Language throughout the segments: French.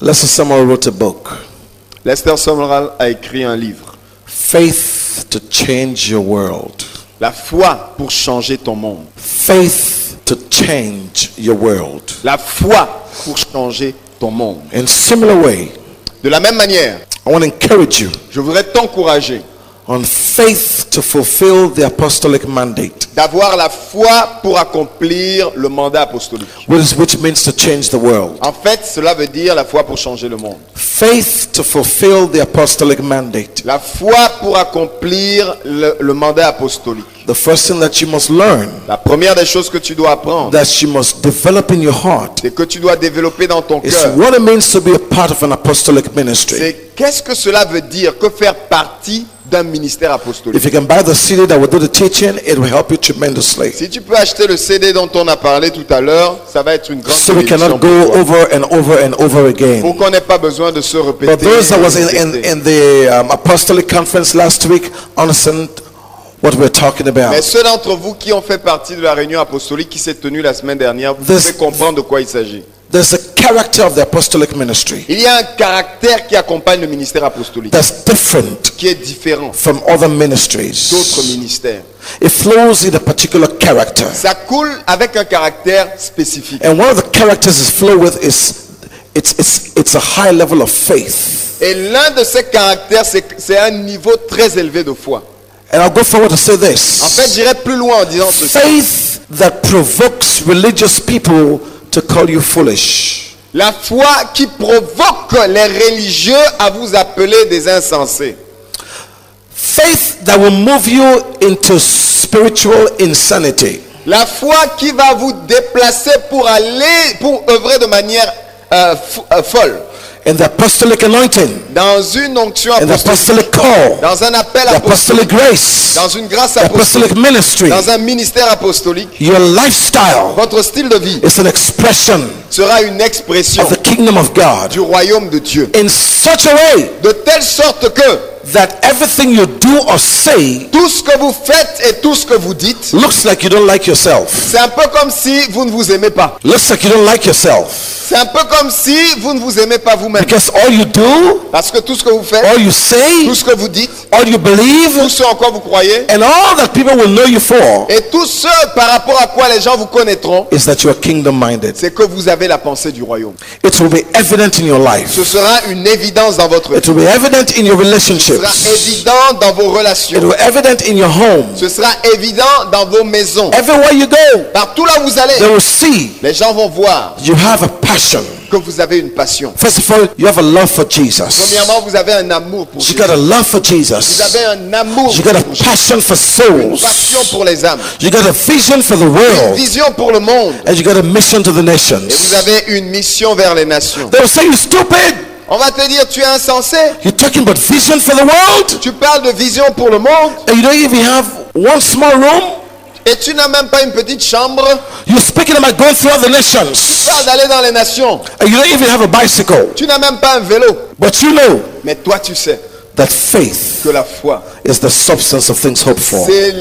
Lester Summerall wrote a book, Lester Summerall a écrit un livre. Faith to Change Your World. La foi pour changer ton monde. Faith to change your world. La foi pour changer ton monde. In similar way, De la même manière, I want to encourage you je voudrais t'encourager on faith to fulfill the apostolic mandate, d'avoir la foi pour accomplir le mandat apostolique. which means to change the world. En fait, cela veut dire la foi pour changer le monde. Faith to fulfill the apostolic mandate. La foi pour accomplir le mandat apostolique. The first thing that you must learn, La première des choses que tu dois apprendre, that you must develop in your heart, c'est que tu dois développer dans ton is cœur. what it means to be a part of an apostolic ministry. C'est qu'est-ce que cela veut dire que faire partie d'un ministère apostolique. If you can buy the CD that will do the teaching, it will help you tremendously. Si tu peux acheter le CD dont on a parlé tout à l'heure, ça va être une grande So we bénédiction cannot pour go toi. over and over and over again. Pour qu'on n'ait pas besoin de se répéter. But those that was et in répéter. the apostolic conference last week understand what we're talking about. Mais ceux d'entre vous qui ont fait partie de la réunion apostolique qui s'est tenue la semaine dernière, vous This- pouvez comprendre de quoi il s'agit. There's a character of the apostolic ministry Il y a un caractère qui accompagne le ministère apostolique, that's different qui est différent from other ministries. d'autres ministères. It flows in a particular character. Ça coule avec un caractère spécifique. And one of the characters it flow with is it's a high level of faith. Et l'un de ces caractères, c'est un niveau très élevé de foi. And I'll go forward to say En this. fait, j'irai plus loin en disant ceci. Faith that provokes religious people to call you foolish. La foi qui provoque les religieux à vous appeler des insensés. Faith that will move you into spiritual insanity. La foi qui va vous déplacer pour œuvrer de manière folle. In the apostolic anointing, Dans une onction in the apostolique. apostolic call, Dans un appel the apostolique. apostolic grace, Dans une grâce the apostolic apostolique. ministry, Dans un ministère apostolique. your lifestyle Votre style de vie is an expression sera une expression of the kingdom of God du royaume de Dieu. in such a way De telle sorte que that everything you do or say tout ce que vous faites et tout ce que vous dites, looks like you don't like yourself. c'est un peu comme si vous ne vous aimez pas. Looks like you don't like yourself. C'est un peu comme si vous ne vous aimez pas vous-même. Because all you do, Parce que tout ce que vous faites, all you say, tout ce que vous dites, all you believe, tout ce en quoi vous croyez, and all that people will know you for et tout ce par rapport à quoi les gens vous connaîtront, is that you are kingdom minded. c'est que vous avez la pensée du royaume. It will be evident in your life. Ce sera une évidence dans votre It vie. will be evident in your Ce sera relationships. évident dans vos It relations. will be evident in your home. Ce sera évident dans vos maisons. Everywhere you go, Partout là où vous allez, they will see les gens vont voir you have a passion. que vous avez une passion. First of all, you have a love for Jesus. Premièrement, vous avez un amour pour You Jésus. got a love for Vous Jesus. avez un amour You got a pour Jésus. passion for Une souls. passion pour les âmes. You got a vision for the Une world. vision pour le monde. And you got a mission to the Et vous nations. avez une mission vers les nations. They will say you're stupid. On va te dire, tu es insensé. You're talking about vision for the world. Tu parles de vision pour le monde. And you don't even have one small room. Et tu n'as même pas une petite chambre. You're speaking about going throughout the Tu nations. parles d'aller dans les nations. And you don't even have a bicycle. Tu n'as même pas un vélo. But you know Mais toi, tu sais that faith que la foi, is the substance of things hoped for, c'est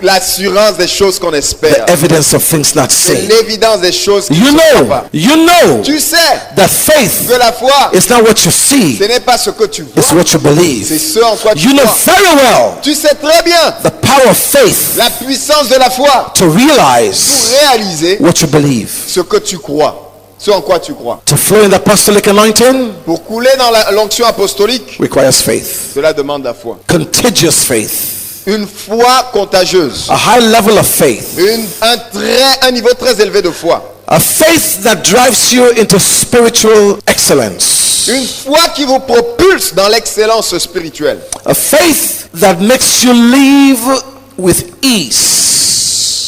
l'assurance des choses qu'on espère. the evidence of things not C'est seen. l'évidence des choses qui You ne se voient know, pas. you know Tu sais that faith que la foi, is not what you see, ce n'est pas ce que tu it's vois. what you believe. C'est ce en quoi tu You know crois. very well Tu sais très bien the power of faith la puissance de la foi to pour realize réaliser what you believe. ce que tu crois, ce en quoi tu crois. To flow in the apostolic anointing Pour couler dans l'onction apostolique, requires faith, cela demande la foi. contagious faith, Une foi contagieuse. a high level of faith, Un niveau très élevé de foi. a faith that drives you into spiritual excellence, Une foi qui vous propulse dans l'excellence spirituelle. a faith that makes you live with ease.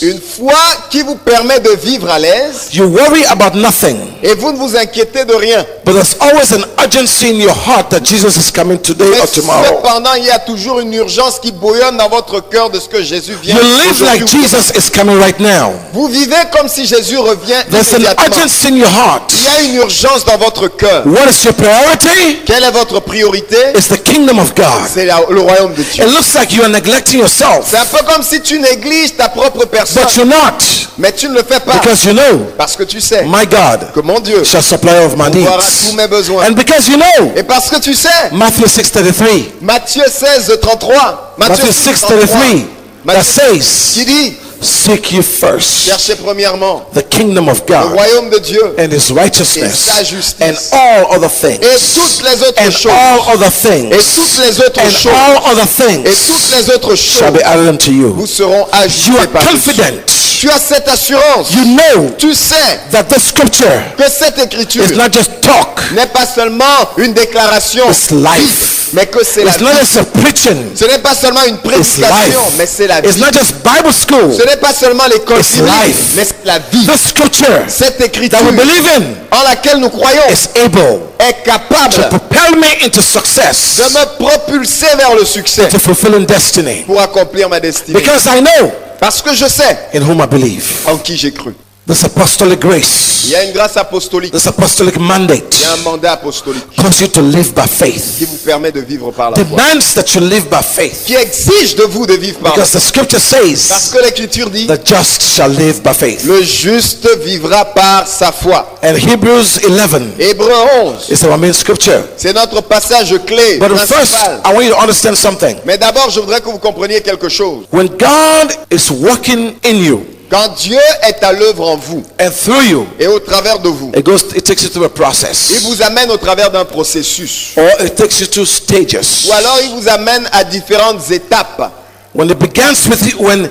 Une foi qui vous permet de vivre à l'aise You worry about nothing, et vous ne vous inquiétez de rien. but there's always an urgency in your heart that Jesus is coming today Mais or tomorrow. cependant, il y a toujours une urgence qui bouillonne dans votre cœur de ce que Jésus vient. You live like aujourd'hui. Jesus is coming right now. Vous vivez comme si Jésus revient There's an immédiatement. urgency in your heart. Il y a une urgence dans votre cœur. What is your priority? Quelle est votre priorité? It's the kingdom of God. C'est le royaume de Dieu. It looks like you are neglecting yourself. C'est un peu comme si tu négliges ta propre personne. personne. But you're not. Mais tu ne le fais pas. Because you know, Parce que tu sais my God que mon Dieu shall supply all of my pourvoira needs. tous mes besoins. And because you know, Et parce que tu sais, Matthew 6:33. Matthieu 16:33. Matthew 6:33. That Qui says, dit, seek ye first cherchez premièrement the kingdom of le God royaume de Dieu and his et righteousness, sa justice. and all other Et things, toutes les autres and choses. all other Et things, toutes les autres and choses. all other Et toutes things les autres shall choses be added unto you. vous seront You ajoutées are par confident. Tu as cette assurance. You know Tu sais that the scripture que cette écriture is not just talk, n'est pas seulement une déclaration, it's life. mais que c'est la It's not vie. just a preaching, Ce n'est pas seulement une it's prédication, mais life. c'est la It's vie. not just Bible school. Ce n'est pas seulement l'école It's biblique, life. mais c'est la vie. The scripture Cette écriture that we believe in en laquelle nous croyons is able est capable to propel me into success, de me propulser vers le succès to fulfilling destiny, pour accomplir ma destinée. because I know Parce que je sais in whom I believe. en qui j'ai cru. This apostolic grace, Il y a une grâce apostolique, this apostolic mandate il y a un mandat apostolique calls you to live by faith, qui vous permet de vivre par la foi, demands that you live by faith, qui exige de vous de vivre par la because foi. the scripture Parce says que l'Écriture dit, the just shall live by faith. le juste vivra par sa foi. And Hebrews 11 Hébreux 11, is our main scripture. c'est notre passage clé But first, principal. I want you to understand something. Mais d'abord, je voudrais que vous compreniez quelque chose. When God is working in you Quand Dieu est à l'œuvre en vous and through you, et au travers de vous, it takes you through a il process, vous amène au travers d'un processus. or it takes you through stages. Ou alors il vous amène à différentes étapes. When he begins with you, when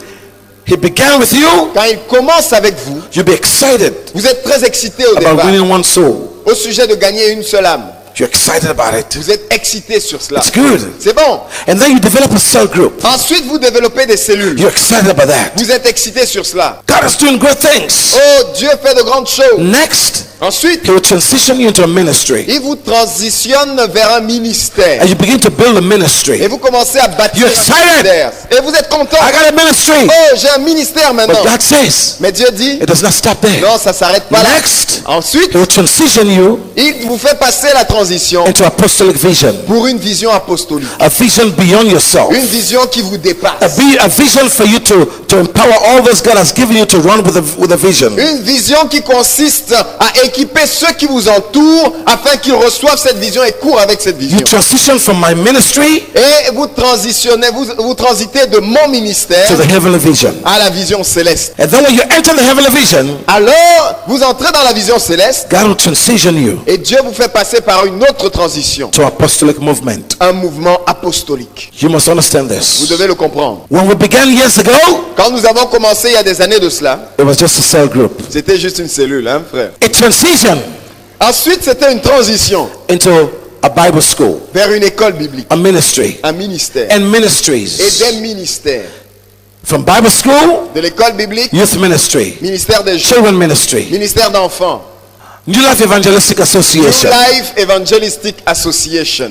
he began with you, Quand il commence avec vous, you'll be excited vous êtes très excité au about départ winning one soul. au sujet de gagner une seule âme. You're excited about it. Vous êtes excité sur cela. It's good. C'est bon. And then you develop a cell group. Ensuite, vous développez des cellules. You're excited about that. Vous êtes excité sur cela. God is doing great things. Oh, Dieu fait de grandes choses. Next, Ensuite, he will transition you into a ministry. il vous transitionne vers un ministère. And you begin to build a ministry. Et vous commencez à bâtir You're un excited. ministère. Et vous êtes content. I got a ministry. Oh, j'ai un ministère maintenant. But God says, Mais Dieu dit, it does not stop there. non, ça s'arrête pas là. Next, Ensuite, he will transition you il vous fait passer la transition into apostolic vision. pour une vision apostolique. A vision beyond yourself. Une vision qui vous dépasse. A vision for you to empower all those God has given you to run with a vision. Une vision qui consiste à équiper ceux qui vous entourent afin qu'ils reçoivent cette vision et courent avec cette vision. You transition from my ministry Et vous transitionnez, vous transitez de mon ministère to the heavenly vision. à la vision céleste. And then when you enter the heavenly vision, Alors, vous entrez dans la vision céleste God will transition you et Dieu vous fait passer par une autre transition, to apostolic movement. un mouvement apostolique. You must understand Vous this. devez le comprendre. When we began years ago, Quand nous avons commencé il y a des années de cela, it was just a cell group. c'était juste une cellule, hein, frère. A transition Ensuite, c'était une transition into a Bible school, vers une école biblique, a ministry, un ministère and et ministries. des ministères. From Bible school, De l'école biblique, youth ministry, ministère des jeunes, children ministry, ministère d'enfants, New Life Evangelistic New Association. Life Evangelistic Association.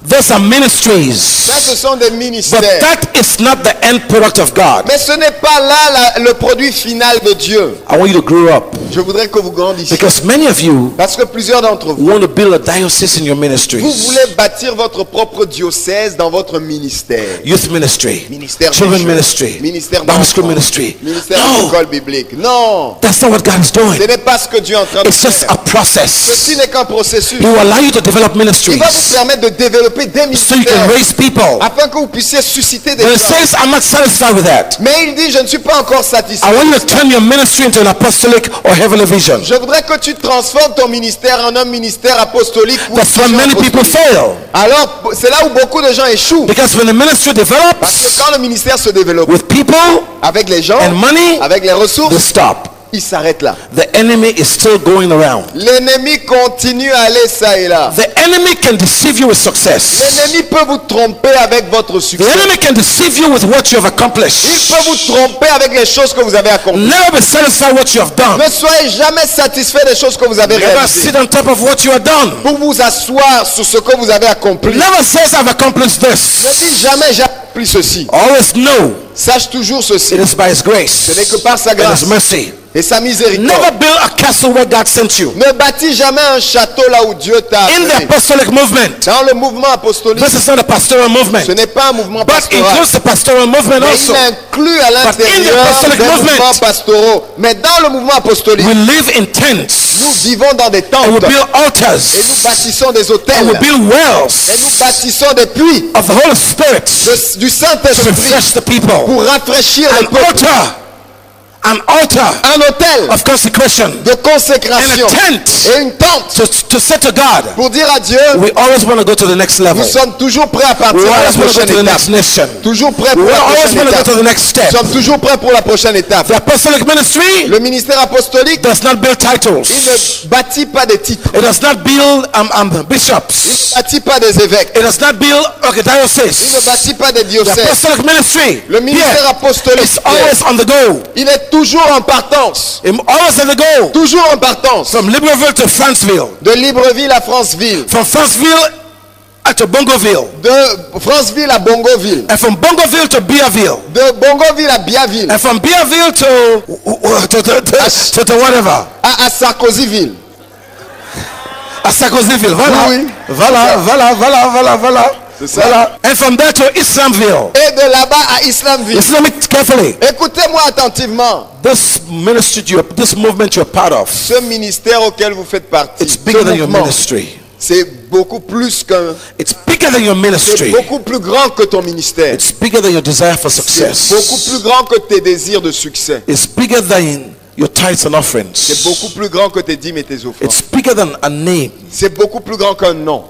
Those are ministries. Ça, ce sont des But ministères. that is not the end product of God. Mais ce n'est pas là le produit final de Dieu. I want you to grow up, Je voudrais que vous grandissiez. because many of you Parce que plusieurs d'entre vous, want to build a diocese in your vous ministries. voulez bâtir votre propre diocèse dans votre ministère. Youth ministry, Ministère des children jeunes, ministry, ministère Bible school d'enfants, ministry. ministère No, d'école biblique. Non, that's not what God is doing. ce n'est pas ce que Dieu est en train de It's just faire. a process. Ceci n'est qu'un processus. He will allow you to develop Il va vous ministries permettre de développer des so you can ministères raise people. afin que vous puissiez susciter des But it gens. says, I'm not satisfied with that. Mais il dit, je ne suis pas encore satisfait. I want you to turn your ministry into an apostolic or heavenly vision. Je voudrais que tu transformes ton ministère en un ministère apostolique. Ou That's une when vision many people apostolique. fail. Alors, c'est là où beaucoup de gens échouent. Because when the ministry Parce que develops quand le ministère se développe with people avec les gens, and money, avec les they ressources, stop. il s'arrête là. The enemy is still going around. L'ennemi continue à aller ça et là. The enemy can deceive you with success. L'ennemi peut vous tromper avec votre The succès. enemy can deceive you with what you have Il accomplished. peut vous tromper avec les choses que vous avez accomplies. Never be satisfied with what you have done. Ne soyez jamais satisfait des choses que vous avez Never réalisées. sit on top of what you have done. Pour vous asseoir sur ce que vous avez accompli. Never says I've accomplished Ne this. dis jamais j'ai accompli ceci. Always know Sache toujours ceci. it is by his Ce n'est grace que par sa and his grâce mercy et sa miséricorde. Never build a castle where God sent you. Ne bâtis jamais un château là où Dieu t'a In the appelé. apostolic movement, Dans le mouvement apostolique, this is not a pastoral movement, ce n'est pas un mouvement but pastoral. includes the pastoral movement Mais also. il inclut à in the l'intérieur apostolic des movement, mouvements pastoraux. Mais dans le mouvement apostolique, We live in nous tents, vivons dans des and we tentes build et altars, nous bâtissons des and hôtels we build et nous wells bâtissons des puits of the Holy Spirit du to Saint-Esprit refresh the people. pour rafraîchir le An peuple. altar Un hôtel of consecration, de consécration and a tent et une tente to say to God, pour dire à Dieu, we always want to go to the next level. nous sommes toujours prêts à We partir à la always want to go prochaine to the étape. next nation. Toujours prêts We pour la always prochaine want to go étape. to the next step. Nous sommes toujours prêts pour la prochaine étape. The apostolic ministry Le ministère apostolique, does not build il titles. ne bâtit pas des titres. It does not build Il ne bishops. bâtit pas des évêques. It does not build Il ne archdioceses. bâtit pas des The diocèses. apostolic ministry Le ministère here apostolique, is always on the go. il est toujours en partance. Always on the go. Toujours en partance. From Libreville to Franceville. De Libreville à Franceville. From Franceville to Bongoville. De Franceville à Bongoville. And from Bongoville to Biaville. De Bongoville à Biaville. And from Biaville to whatever. À Sarkozyville. À Sarkozyville. Voilà. Oui. Voilà. C'est ça. Voilà. And from there to Islamville. Et de là-bas à Islamville. Listen to me carefully. Écoutez-moi attentivement. This ministry, this movement you're part of, Ce ministère auquel vous faites partie, it's bigger ce than your mouvement, ministry. c'est beaucoup plus qu'un... It's bigger than your C'est ministry. beaucoup plus grand que ton ministère. It's bigger than your desire for C'est success. beaucoup plus grand que tes désirs de succès. It's bigger than your tithes and C'est offerings. beaucoup plus grand que tes dîmes et tes offrandes. It's bigger than a name. C'est beaucoup plus grand qu'un nom.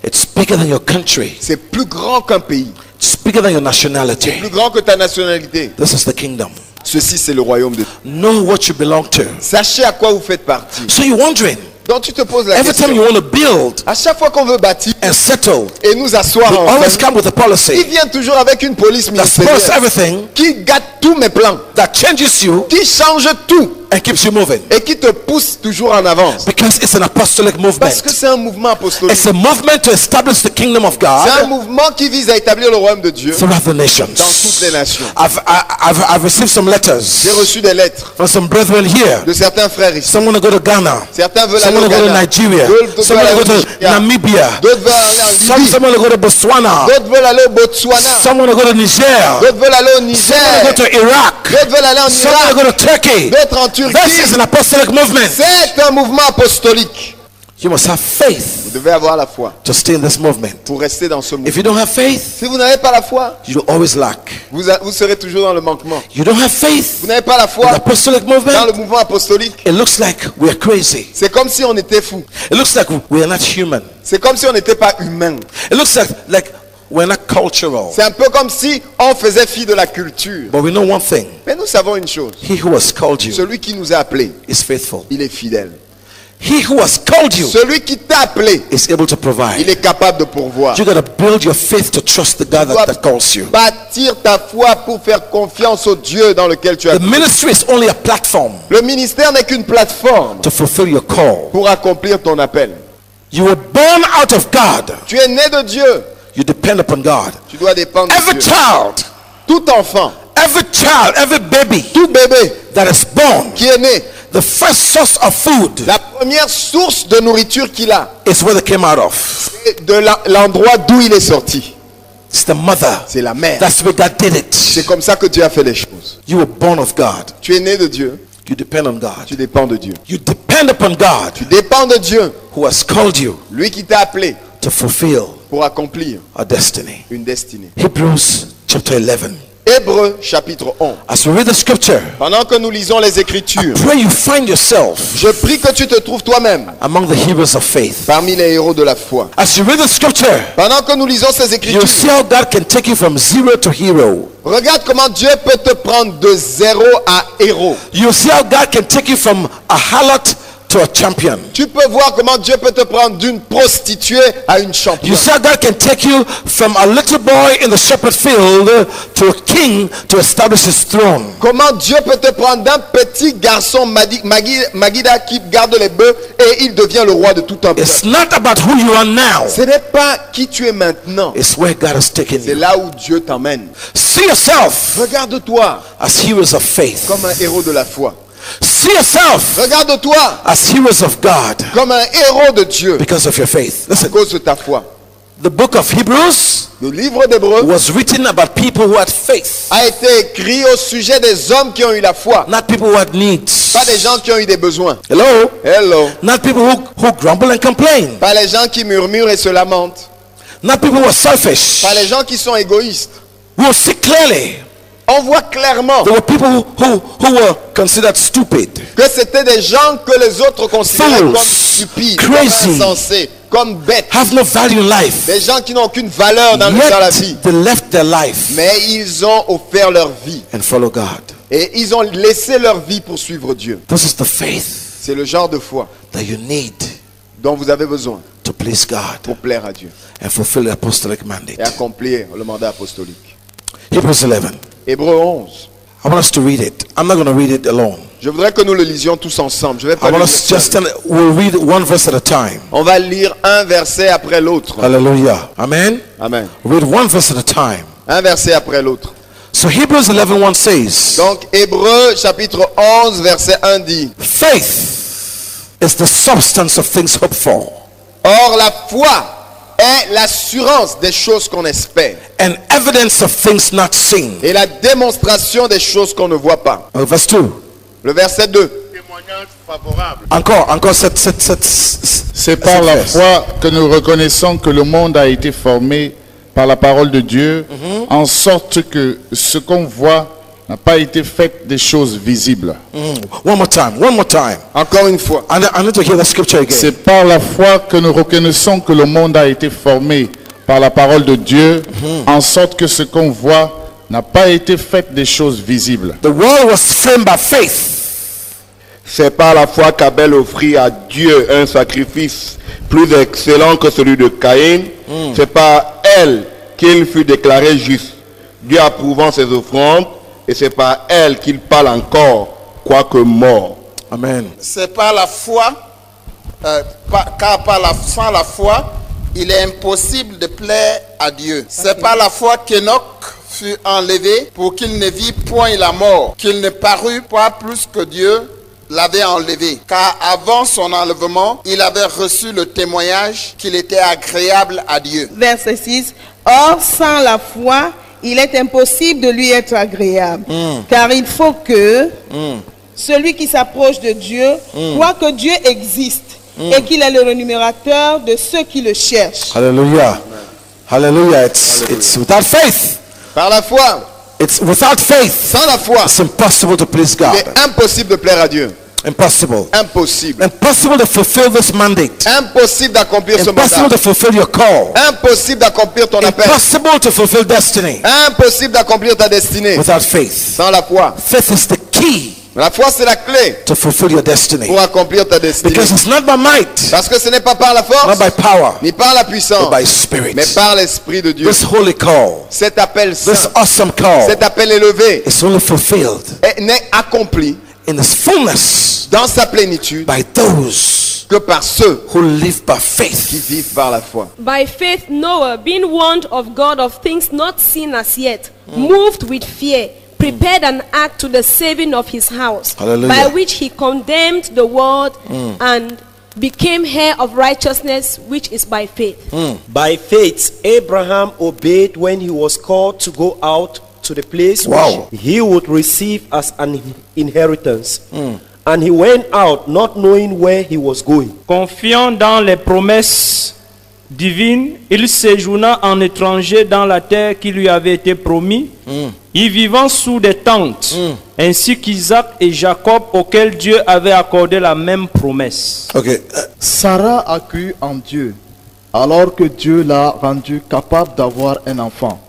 It's bigger than your country. C'est plus grand qu'un pays. It's bigger than your nationality. Plus grand que ta nationalité. This is the kingdom. Ceci, c'est le royaume de Dieu. Know what you belong to. Sachez à quoi vous faites partie. So you're wondering, Donc tu te poses la every time you question. want to build À chaque fois qu'on veut bâtir and settle, et nous asseoir you en always famille, come with a il policy vient toujours avec une police that spoils ministérielle everything, qui gâte tous mes plans, that changes you, qui change tout and keeps you moving. et qui te pousse toujours en avance. Because it's an apostolic Parce movement. que c'est un mouvement apostolique. It's a movement to establish the kingdom of C'est un God mouvement qui vise à établir le royaume de Dieu throughout the nations. dans toutes les nations. I've received some J'ai letters reçu des lettres from some brethren here. de certains frères ici. Some want to go to Ghana. Certains veulent Some aller want au to go to Ghana. Nigeria. D'autres Some veulent want to aller go au to Nigeria. Namibia. D'autres veulent aller en Libye. Some want to go to Botswana. D'autres veulent aller au Botswana. Some want to go to Niger. D'autres veulent aller au Some want Niger. to go to Iraq. D'autres veulent aller en Some want to Irak. go to Turkey. D'autres en This Turquie. is an apostolic movement. C'est un mouvement apostolique. You must have faith Vous devez avoir la foi to stay in this movement. pour rester dans ce If mouvement. you don't have faith, Si vous n'avez pas la foi, you will always lack. vous serez toujours dans le manquement. You don't have faith Vous n'avez pas la in the foi apostolic dans le movement, mouvement apostolique. it looks like we're crazy. C'est comme si on était fou. It looks like we are not human. C'est comme si on n'était pas humain. It looks like we're not cultural. C'est un peu comme si on faisait fi de la culture. But we know one thing. Mais nous savons une chose. He who has called you Celui qui nous a appelés, is faithful. il est fidèle. He who has called you Celui qui t'a appelé, is able to il provide. est capable de pourvoir. You got to build your faith to trust the God that calls you. Bâtir ta foi pour faire confiance au Dieu dans lequel tu as. The ministry is only a platform Le ministère n'est qu'une plateforme to fulfill your call. pour accomplir ton appel. You were born out of God. Tu es né de Dieu. You depend upon God. Tu dois dépendre Every de Dieu. child, Tout enfant, every baby tout bébé that is born, qui est né, the first source of food la première source de nourriture qu'il a, is where they came out of. c'est de l'endroit d'où il est sorti. It's the mother. C'est la mère. That's where God did C'est it. comme ça que Dieu a fait les choses. You were born of God. Tu es né de Dieu. You depend on God. Tu dépends de Dieu. You depend upon God Tu dépends de Dieu. who has called you Lui qui t'a appelé to fulfill pour accomplir a destiny. une destinée. Hebrews chapter 11. Hébreux chapitre 11. As we read the scripture, Pendant que nous lisons les Écritures, pray you find yourself je prie que tu te trouves toi-même among the heroes of faith. parmi les héros de la foi. As you read the scripture, Pendant que nous lisons ces you'll Écritures, see how God can take you from zero to hero. regarde comment Dieu peut te prendre de zéro à héros. You'll see how God can take you from a harlot to a champion. Tu peux voir comment Dieu peut te prendre d'une prostituée à une You championne. see how God can take you from a little boy in the shepherd field to a king to establish his throne. Comment Dieu peut te prendre d'un petit garçon Magida qui garde les bœufs et il devient le roi de tout un peuple. It's not about who you are now. Ce n'est pas qui tu es maintenant. It's where God has taken C'est you. là où Dieu t'emmène. See yourself Regarde-toi as heroes of faith. comme un héros de la foi. See yourself Regarde-toi as heroes of God comme un héros de Dieu because of your faith. à Listen, cause de ta foi. the book of Hebrews Le livre d'Hébreux was written about people who had faith, a été écrit au sujet des hommes qui ont eu la foi, not people who had needs. pas des gens qui ont eu des besoins. Hello? Hello. Not people who grumble and complain. Pas les gens qui murmurent et se lamentent. Not people who are selfish. Pas les gens qui sont égoïstes. We will see clearly On voit clairement there were people who were considered stupid, que c'était des gens que les autres considéraient Fools, comme stupides, crazy, comme insensés, comme bêtes. have no value in life. Des gens qui n'ont aucune valeur dans la vie. Yet they left their life Mais ils ont offert leur vie. and follow God. Et ils ont laissé leur vie pour suivre Dieu. This is the faith C'est le genre de foi that you need dont vous avez besoin to please God pour plaire à Dieu and fulfill the apostolic et mandate. accomplir le mandat apostolique. Hebrews 11. Hébreux 11. I want us to read it. I'm not going to read it alone. Je voudrais que nous le lisions tous ensemble. Je vais pas I le want lire us seul. just we'll read one verse at a time. On va lire un verset après l'autre. Hallelujah. Amen. Amen. Read one verse at a time. Un verset après l'autre. So Hebrews 11:1 says, Donc Hébreux chapitre 11 verset 1 dit: faith is the substance of things hoped for Or la foi est l'assurance des choses qu'on espère and evidence of things not seen. et la démonstration des choses qu'on ne voit pas. Verse 2. Le verset 2. Témoignage favorable. Encore, C'est par la foi que nous reconnaissons que le monde a été formé par la parole de Dieu, en sorte que ce qu'on voit n'a pas été fait des choses visibles. One more time. Encore une fois. I need to hear the scripture again. C'est par la foi que nous reconnaissons que le monde a été formé par la parole de Dieu, en sorte que ce qu'on voit n'a pas été fait des choses visibles. The world was framed by faith. C'est par la foi qu'Abel offrit à Dieu un sacrifice plus excellent que celui de Caïn. C'est par elle qu'il fut déclaré juste, Dieu approuvant ses offrandes, et c'est par elle qu'il parle encore, quoique mort. Amen. C'est par la foi, sans la foi, il est impossible de plaire à Dieu. C'est par la foi qu'Enoch fut enlevé pour qu'il ne vit point la mort, qu'il ne parut pas plus que Dieu l'avait enlevé. Car avant son enlèvement, il avait reçu le témoignage qu'il était agréable à Dieu. Verset 6. Or, sans la foi, il est impossible de lui être agréable. Car il faut que celui qui s'approche de Dieu croit que Dieu existe et qu'il est le rémunérateur de ceux qui le cherchent. Hallelujah. Hallelujah. It's without faith. Par la foi. It's without faith. Sans la foi. It's impossible to please Il God. est impossible de plaire à Dieu. Impossible. Impossible. Impossible to fulfill this mandate. Impossible d'accomplir ce Impossible mandat. to fulfill your call. Impossible d'accomplir ton appel. Impossible to fulfill destiny Impossible d'accomplir ta destinée. without faith. Sans la foi. Faith is the key La foi, c'est la clé to fulfill your destiny. pour accomplir ta destinée. Because it's not by might, Parce que ce n'est pas par la not force, by power, ni par la puissance, but by spirit. mais par l'Esprit de Dieu. This holy call, Cet appel this saint, awesome call cet appel élevé is only fulfilled n'est accompli in its fullness dans sa plénitude by those que par ceux who live by qui faith. vivent par la foi. By faith, Noah, being warned of God of things not seen as yet, moved with fear, prepared an ark to the saving of his house, Hallelujah. by which he condemned the world and became heir of righteousness, which is by faith. By faith, Abraham obeyed when he was called to go out to the place Wow. which he would receive as an inheritance. And he went out not knowing where he was going. Confiant dans les promesses divines, il séjourna en étranger dans la terre qui lui avait été promise, y vivant sous des tentes, ainsi qu'Isaac et Jacob, auxquels Dieu avait accordé la même promesse. Okay, Sarah a cru en Dieu, alors que Dieu l'a rendu capable d'avoir un enfant.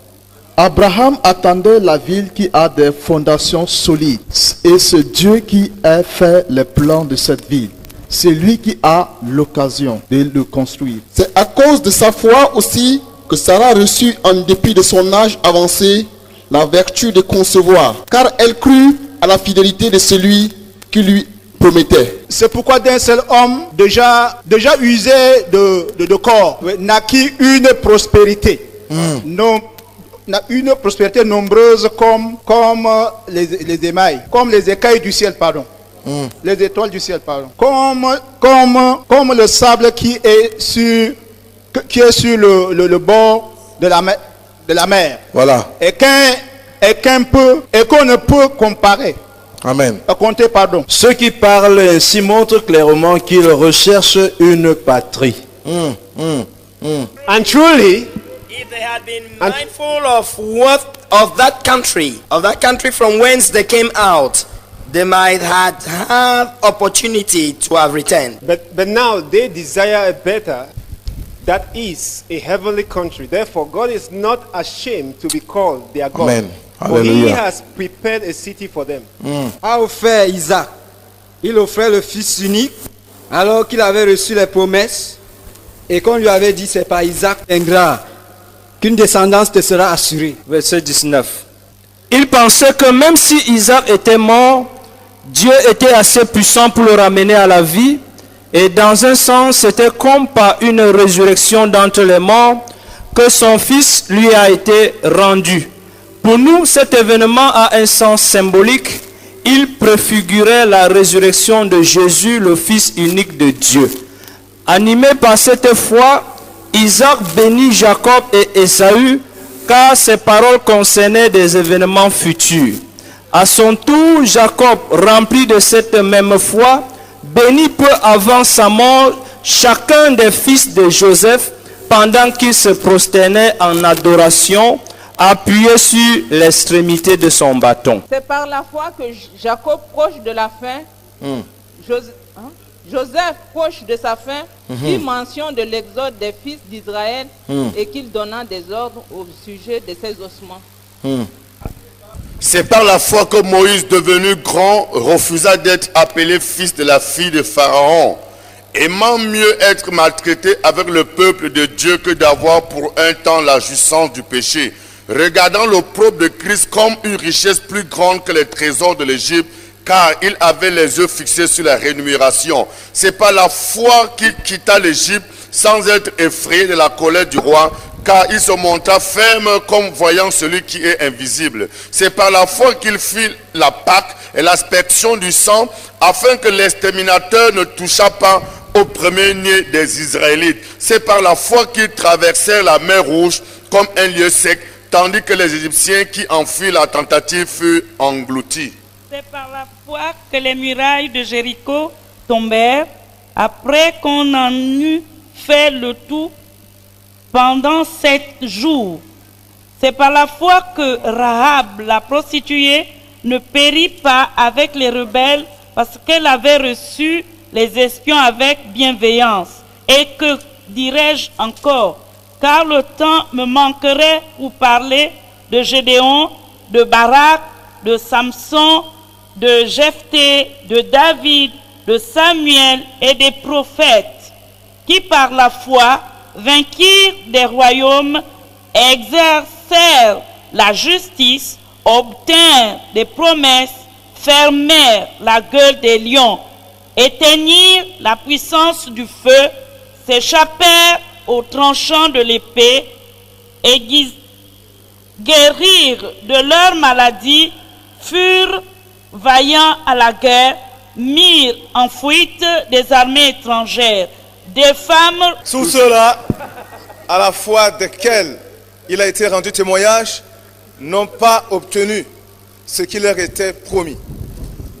Abraham attendait la ville qui a des fondations solides. Et c'est Dieu qui a fait les plans de cette ville. C'est lui qui a l'occasion de le construire. C'est à cause de sa foi aussi que Sarah reçut, en dépit de son âge avancé, la vertu de concevoir, car elle crut à la fidélité de celui qui lui promettait. C'est pourquoi d'un seul homme déjà usé de corps naquit une prospérité. Une prospérité nombreuse comme les émails, comme les écailles du ciel, pardon. Les étoiles du ciel, pardon. Comme le sable qui est sur le bord de la mer. Voilà. Et qu'on ne peut comparer. Amen. Compter, pardon. Ceux qui parlent ainsi montrent clairement qu'ils recherchent une patrie. And truly, if they had been mindful of that country from whence they came out, they might have opportunity to have returned. But now they desire a better, that is a heavenly country. Therefore, God is not ashamed to be called their God. Amen. For He Hallelujah. has prepared a city for them. A offert Isaac. Il offrait le fils unique alors qu'il avait reçu les promesses et qu'on lui avait dit c'est par Isaac ingrat qu'une descendance te sera assurée. Verset 19. Il pensait que même si Isaac était mort, Dieu était assez puissant pour le ramener à la vie. Et dans un sens, c'était comme par une résurrection d'entre les morts que son fils lui a été rendu. Pour nous, cet événement a un sens symbolique. Il préfigurait la résurrection de Jésus, le Fils unique de Dieu. Animé par cette foi, Isaac bénit Jacob et Ésaü, car ces paroles concernaient des événements futurs. À son tour, Jacob, rempli de cette même foi, bénit peu avant sa mort chacun des fils de Joseph, pendant qu'il se prosternait en adoration, appuyé sur l'extrémité de son bâton. C'est par la foi que Jacob, proche de la fin, Joseph, proche de sa fin, fit mention de l'exode des fils d'Israël et qu'il donna des ordres au sujet de ses ossements. C'est par la foi que Moïse, devenu grand, refusa d'être appelé fils de la fille de Pharaon, aimant mieux être maltraité avec le peuple de Dieu que d'avoir pour un temps la jouissance du péché, regardant l'opprobre de Christ comme une richesse plus grande que les trésors de l'Égypte, car il avait les yeux fixés sur la rémunération. C'est par la foi qu'il quitta l'Égypte sans être effrayé de la colère du roi, car il se montra ferme comme voyant celui qui est invisible. C'est par la foi qu'il fit la Pâque et l'aspersion du sang, afin que l'exterminateur ne touchât pas au premier-né des Israélites. C'est par la foi qu'ils traversèrent la mer Rouge comme un lieu sec, tandis que les Égyptiens qui en firent la tentative furent engloutis. C'est par la foi que les murailles de Jéricho tombèrent après qu'on en eut fait le tour pendant 7 jours. C'est par la foi que Rahab, la prostituée, ne périt pas avec les rebelles parce qu'elle avait reçu les espions avec bienveillance. Et que dirais-je encore? Car le temps me manquerait pour parler de Gédéon, de Barak, de Samson, de Jephthé, de David, de Samuel et des prophètes qui par la foi vainquirent des royaumes, exercèrent la justice, obtinrent des promesses, fermèrent la gueule des lions, éteignirent la puissance du feu, s'échappèrent au tranchant de l'épée et guérirent de leur maladie, furent vaillants à la guerre, mirent en fuite des armées étrangères, des femmes. Sous ceux-là, à la foi desquels il a été rendu témoignage, n'ont pas obtenu ce qui leur était promis.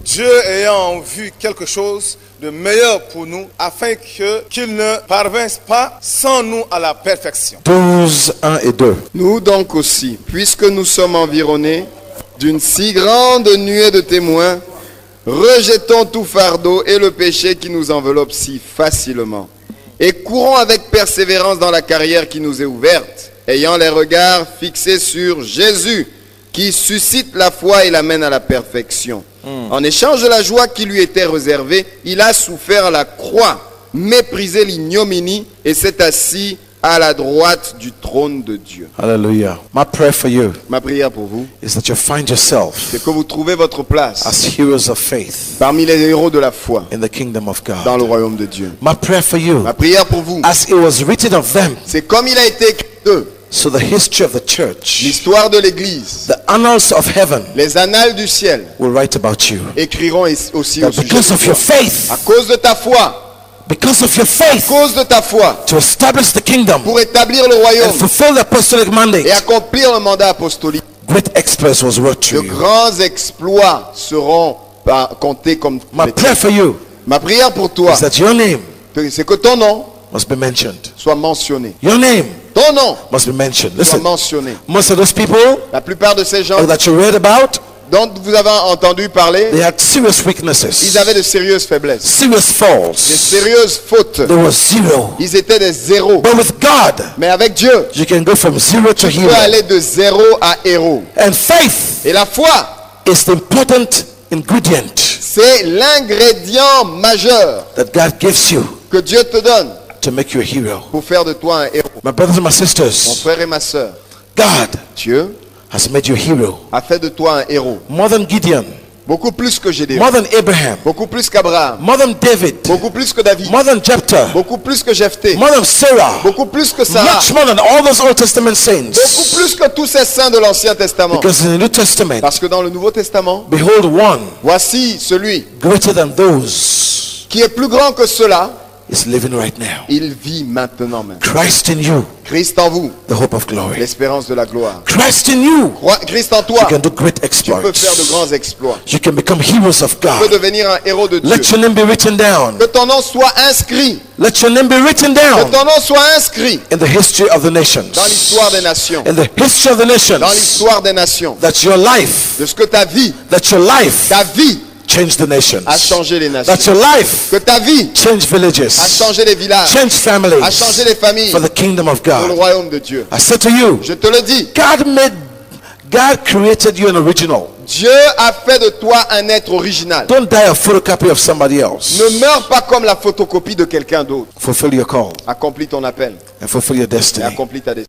Dieu ayant en vue quelque chose de meilleur pour nous, afin qu'ils ne parvinssent pas sans nous à la perfection. 12, 1 et 2. Nous donc aussi, puisque nous sommes environnés d'une si grande nuée de témoins, rejetons tout fardeau et le péché qui nous enveloppe si facilement, et courons avec persévérance dans la carrière qui nous est ouverte, ayant les regards fixés sur Jésus, qui suscite la foi et l'amène à la perfection. En échange de la joie qui lui était réservée, il a souffert la croix, méprisé l'ignominie et s'est assis à la droite du trône de Dieu. Hallelujah. My prayer for you Ma prière pour vous, is that you find yourself c'est que vous trouvez votre place as heroes of faith parmi les héros de la foi in the kingdom of God. dans le royaume de Dieu. My prayer for you, Ma prière pour vous, as it was written of them, c'est comme il a été écrit d'eux, So the history of the church, l'histoire de l'Église, the annals of heaven, les annales du ciel will write about you. écriront aussi au That sujet because de of toi. your faith, À cause de ta foi, because of your à faith, cause de ta foi, to establish the kingdom pour établir le royaume and fulfill the apostolic mandate, et accomplir le mandat apostolique, great exploits was worked de through you. grands exploits seront comptés comme My prayer for you Ma prière pour toi, is that your name c'est que ton nom must be mentioned. soit mentionné. Your name Ton nom must be mentioned. soit Listen, mentionné. most of those people La plupart de ces gens that you read about, dont vous avez entendu parler, they had serious weaknesses, ils avaient de sérieuses faiblesses, serious de faults. sérieuses fautes. They were zero. Ils étaient des zéros. But with God, Mais avec Dieu, you can go from zero to tu peux hero. aller de zéro à héros. And faith Et la foi, is the important ingredient c'est l'ingrédient majeur that God gives you que Dieu te donne to make you a hero. pour faire de toi un héros. My brothers and my Mon sisters, frère et ma soeur, God Dieu has made you a hero. a fait de toi un héros. More than Gideon, Beaucoup plus que Gédéon, more than Abraham, beaucoup plus qu'Abraham, more than David, beaucoup plus que David, more than Jephthah, beaucoup plus que Jephthé, more than Sarah, beaucoup plus que Sarah, much more than all those Old Testament saints. beaucoup plus que tous ces saints de l'Ancien Testament. Because in the New Testament, Parce que dans le Nouveau Testament, behold, one voici celui greater than those qui est plus grand que cela, is living right now. il vit maintenant même. Christ in you, Christ en vous, the hope of glory. l'espérance de la gloire. Christ in you, Christ en you toi, can do great tu peux exploits. faire de grands exploits. You can become heroes of Tu peux God. devenir un héros de Dieu. Let your name be written down. Que ton nom soit inscrit. Let your name be written Que down ton nom soit inscrit in the history of the nations. dans l'histoire des nations. In the history of the nations. Dans l'histoire des nations. That your life, De ce que ta vie ta vie change the nations. a changé les nations. That your life Que ta vie change villages. a changé les villages. Change families. A changé les familles. For the kingdom of Pour le God. royaume de Dieu. I said to you, Je te le dis. God created you an original. Dieu a fait de toi un être original. Don't die a photocopy of somebody else. Ne meurs pas comme la photocopie de quelqu'un d'autre. Fulfill your call Accomplis ton appel and fulfill your et destiny. accomplis ta destinée.